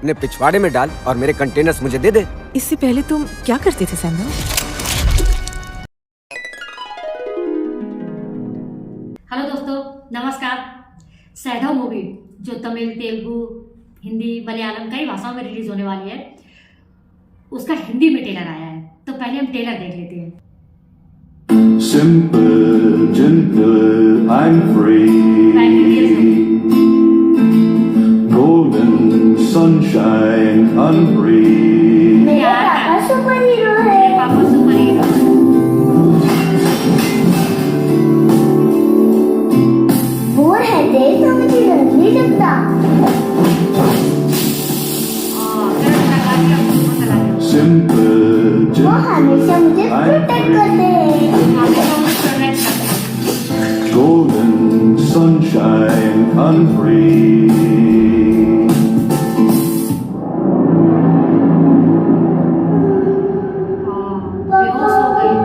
अपने पिछवाड़े में डाल और मेरे कंटेनर्स मुझे दे दे। इससे पहले तुम क्या करते थे सैंडो? हेलो दोस्तों, नमस्कार। सैंडो मूवी जो तमिल, तेलुगु, हिंदी, मलयालम कई भाषाओं में रिलीज होने वाली है, उसका हिंदी में ट्रेलर आया है। तो पहले हम ट्रेलर देख लेते हैं। Simple, gentle, I'm free. Golden sunshine, unbreathed. मेरा पापा सुपर हीरो है। पापा सुपर हीरो। बोर है देख तो मुझे डर नहीं लगता। Simple, वो हमेशा मुझे प्रोटेक्ट करते हैं। golden sunshine, unbreathed. बेहोश हो गई।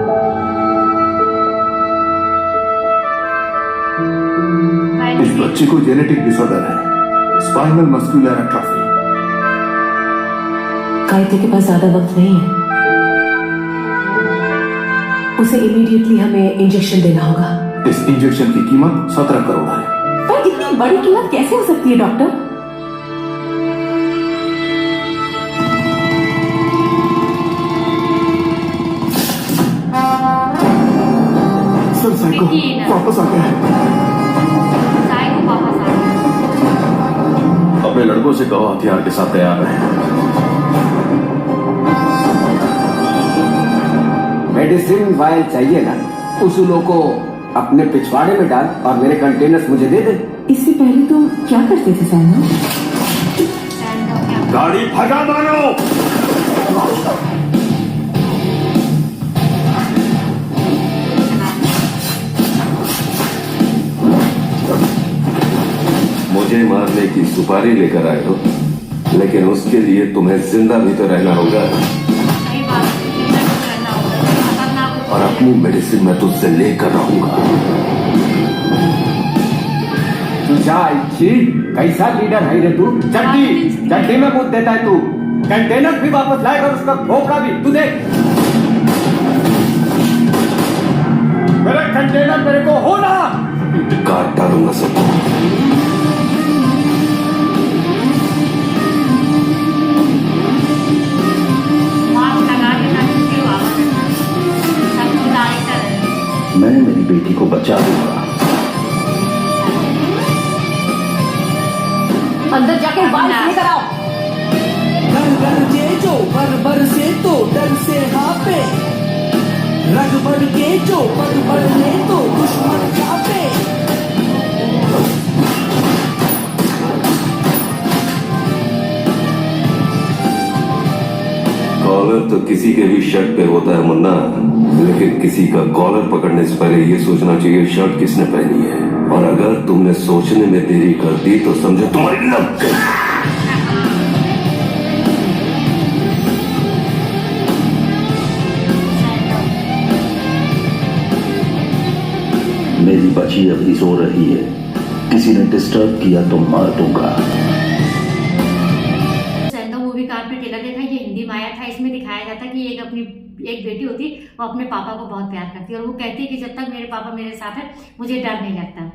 इस बच्चे को जेनेटिक डिसऑर्डर है, स्पाइनल मस्कुलर एट्रोफी। गायत्री के पास ज्यादा वक्त नहीं है, उसे इमीडिएटली हमें इंजेक्शन देना होगा। इस इंजेक्शन की कीमत 17 करोड़ है। पर इतनी बड़ी कीमत कैसे हो सकती है डॉक्टर? सर साइको वापस आ गया है। साइको वापस आ गया। अपने लड़कों से कहो हथियार के साथ तैयार रहे। मेडिसिन वायल चाहिए ना, उसूलों को अपने पिछवाड़े में डाल और मेरे कंटेनर्स मुझे दे दे। इससे पहले तुम क्या करते थे सैंडो? सैंडो क्या? गाड़ी भगा मानो। मुझे मारने की सुपारी लेकर आए हो, लेकिन उसके लिए तुम्हें जिंदा भी तो रहना होगा। सही बात है, करना होगा। खतरनाक और अपनी मेडिसिन मैं तुझसे लेकर रहूंगा। तू जा इच्छी, कैसा लीडर है रे तू? चड्डी चड्डी में मुंह देता है तू। कंटेनर भी वापस लाएगा और उसका खोपड़ा भी। तू देख, मेरा कंटेनर मेरे को हो ना। काट डालूंगा सबको। मास्क लगा के ना क्यों आवाज करता है? सब कुछ डायरेक्टर है। मैं मेरी बेटी को बचा दूंगा। अंदर जाके बाल लेकर आओ। घर के जो बर से तो डर से हापे, रग बढ़ के जो पग बढ़ने तो दुश्मन कापे। कॉलर तो किसी के भी शर्ट पे होता है मुन्ना, लेकिन किसी का कॉलर पकड़ने से पहले ये सोचना चाहिए शर्ट किसने पहनी है। और अगर तुमने सोचने में देरी कर दी तो समझो तुम्हारी लग गई। मेरी बच्ची अभी सो रही है, किसी ने डिस्टर्ब किया तो मार दूंगा। सैंडो मूवी का आपने ट्रेलर देखा, ये हिंदी में आया था। इसमें दिखाया जाता कि एक बेटी होती, वो अपने पापा को बहुत प्यार करती है और वो कहती है कि जब तक मेरे पापा मेरे साथ है मुझे डर नहीं लगता।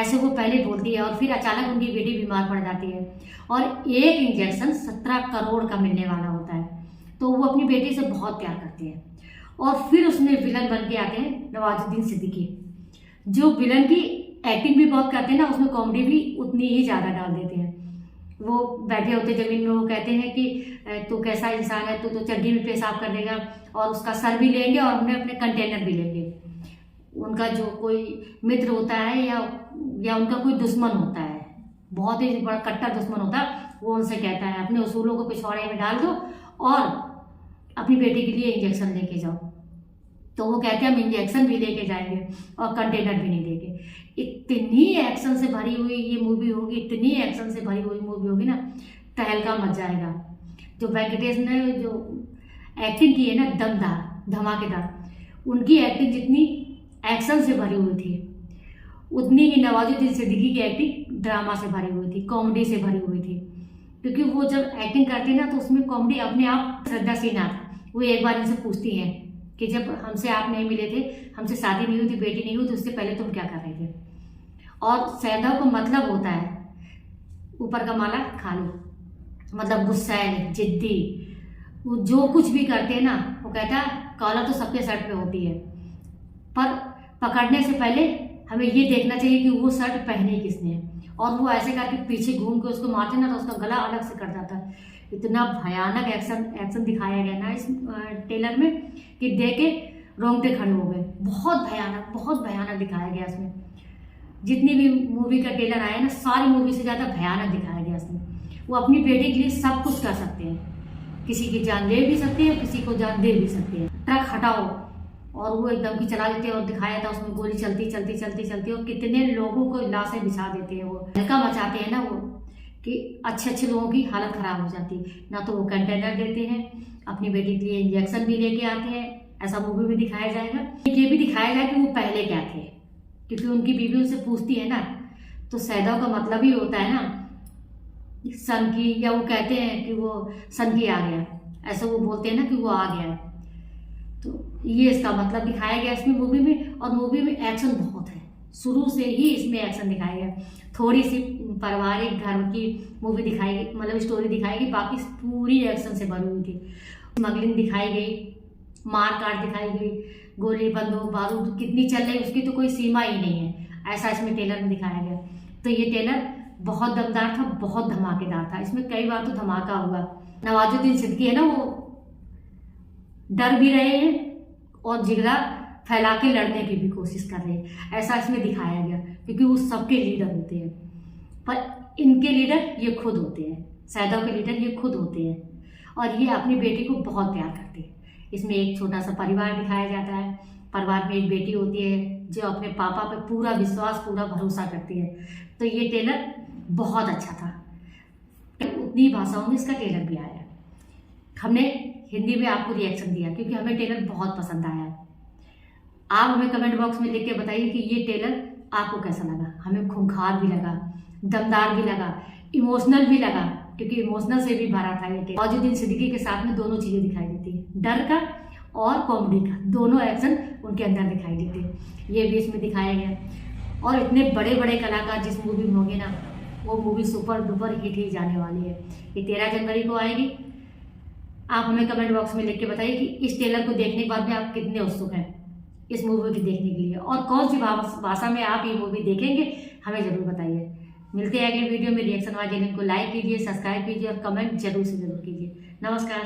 ऐसे वो पहले बोलती है और फिर अचानक उनकी बेटी बीमार पड़ जाती है और एक इंजेक्शन 17 करोड़ का मिलने वाला होता है। तो वो अपनी बेटी से बहुत प्यार करती है। और फिर उसमें विलन बन के आते हैं नवाजुद्दीन सिद्दीकी, जो विलन की एक्टिंग भी बहुत करते हैं ना, उसमें कॉमेडी भी उतनी ही ज़्यादा डाल देते हैं। वो बैठे होते जमीन में, वो कहते हैं कि तू कैसा इंसान है, तू तो चड्डी में पेशाब कर देगा और उसका सर भी लेंगे और हमने अपने कंटेनर भी लेंगे। उनका जो कोई मित्र होता है या उनका कोई दुश्मन होता है, बहुत ही बड़ा कट्टर दुश्मन होता है, वो उनसे कहता है अपने उसूलों को पिछवाड़े में डाल दो और अपनी बेटी के लिए इंजेक्शन लेके जाओ। तो वो कहते हैं हम इंजेक्शन भी लेके जाएंगे और कंटेनर भी नहीं देंगे। इतनी एक्शन से भरी हुई ये मूवी होगी, इतनी एक्शन से भरी हुई मूवी होगी ना, तहलका मच जाएगा। जो वेंकटेश ने जो एक्टिंग की है ना, दमदार धमाकेदार, उनकी एक्टिंग जितनी एक्शन से भरी हुई थी उतनी ही नवाजुद्दीन सिद्दीकी की एक्टिंग ड्रामा से भरी हुई थी, कॉमेडी से भरी हुई थी। क्योंकि वो जब एक्टिंग करती है ना तो उसमें कॉमेडी अपने आप श्रद्धा सिन्हा वो एक बार इनसे पूछती हैं कि जब हमसे आप नहीं मिले थे, हमसे शादी नहीं हुई थी, बेटी नहीं हुई, तो उससे पहले तुम क्या कर रहे थे। और सैदा का मतलब होता है ऊपर का माला खा लो, मतलब गुस्सैल, जिद्दी, वो जो कुछ भी करते हैं ना, वो कहता है कॉलर तो सबके शर्ट पे होती है, पर पकड़ने से पहले हमें ये देखना चाहिए कि वो शर्ट पहनी किसने है। और वो ऐसे करके पीछे घूम के उसको मारते ना तो उसका गला अलग से कट जाता है। इतना भयानक एक्शन दिखाया गया ना इस टेलर में कि देख के रोंगटे खड़े हो गए। बहुत भयानक दिखाया गया इसमें। जितनी भी मूवी का टेलर आया ना, सारी मूवी से ज़्यादा भयानक दिखाया गया इसमें। वो अपनी बेटी के लिए सब कुछ कर सकते हैं, किसी की जान ले भी सकते हैं, किसी को जान दे भी सकते हैं। ट्रक हटाओ और वो एकदम की चला देते हैं। और दिखाया था उसमें गोली चलती और कितने लोगों को लाशें बिछा देते हैं। वो हल्का मचाते हैं ना वो कि अच्छे लोगों की हालत खराब हो जाती है। ना तो वो कंटेनर देते हैं, अपनी बेटी के लिए इंजेक्शन भी लेके आते हैं। ऐसा मूवी में दिखाया जाएगा। ये भी दिखाया जाए कि वो पहले क्या थे, क्योंकि उनकी बीवी उनसे पूछती है ना, तो सैदा का मतलब ही होता है ना सन की, या वो कहते हैं कि वो सन की आ गया, ऐसा वो बोलते हैं ना कि वो आ गया। तो ये इसका मतलब दिखाया गया इसमें मूवी में। और मूवी में एक्शन बहुत है, शुरू से ही इसमें एक्शन दिखाया गया। थोड़ी सी पारिवारिक घर की मूवी दिखाई गई, मतलब स्टोरी दिखाई गई, बाकी पूरी एक्शन से भरी हुई थी। स्मगलिंग दिखाई गई, मार काट दिखाई गई, गोली बंदूक बारूद कितनी चल रही उसकी तो कोई सीमा ही नहीं है, ऐसा इसमें टेलर में दिखाया गया। तो ये टेलर बहुत दमदार था, बहुत धमाकेदार था। इसमें कई बार तो धमाका हुआ। नवाजुद्दीन सिद्दीकी है ना, वो डर भी रहे हैं और जिगरा फैला के लड़ने की भी कोशिश कर रहे हैं, ऐसा इसमें दिखाया गया। क्योंकि वो सबके लीडर होते हैं, पर इनके लीडर ये खुद होते हैं, सैदा के लीडर ये खुद होते हैं। और ये अपनी बेटी को बहुत प्यार करते हैं। इसमें एक छोटा सा परिवार दिखाया जाता है। परिवार में एक बेटी होती है जो अपने पापा पे पूरा विश्वास, पूरा भरोसा करती है। तो ये टेलर बहुत अच्छा था। उतनी भाषाओं में इसका टेलर भी आया। हमने हिंदी में आपको रिएक्शन दिया क्योंकि हमें टेलर बहुत पसंद आया। आप हमें कमेंट बॉक्स में लिख के बताइए कि ये टेलर आपको कैसा लगा। हमें खूंखार भी लगा, दमदार भी लगा, इमोशनल भी लगा, क्योंकि इमोशनल से भी भरा था ये टेलर। नवाजुद्दीन सिद्दीकी के साथ में दोनों चीज़ें दिखाई देती है, डर का और कॉमेडी का, दोनों एक्शन उनके अंदर दिखाई देते हैं। ये भी इसमें दिखाया गया। और इतने बड़े बड़े कलाकार जिस मूवी में होंगे ना, वो मूवी सुपर डुपर हिट ही जाने वाली है। ये 13 जनवरी को आएगी। आप हमें कमेंट बॉक्स में लिख के बताइए कि इस टेलर को देखने के बाद में आप कितने उत्सुक हैं इस मूवी को देखने के लिए, और कौन सी भाषा में आप ये मूवी देखेंगे, हमें जरूर बताइए। मिलते हैं अगले वीडियो में। रिएक्शन वाले लिंक को लाइक कीजिए, सब्सक्राइब कीजिए और कमेंट जरूर से जरूर कीजिए। नमस्कार।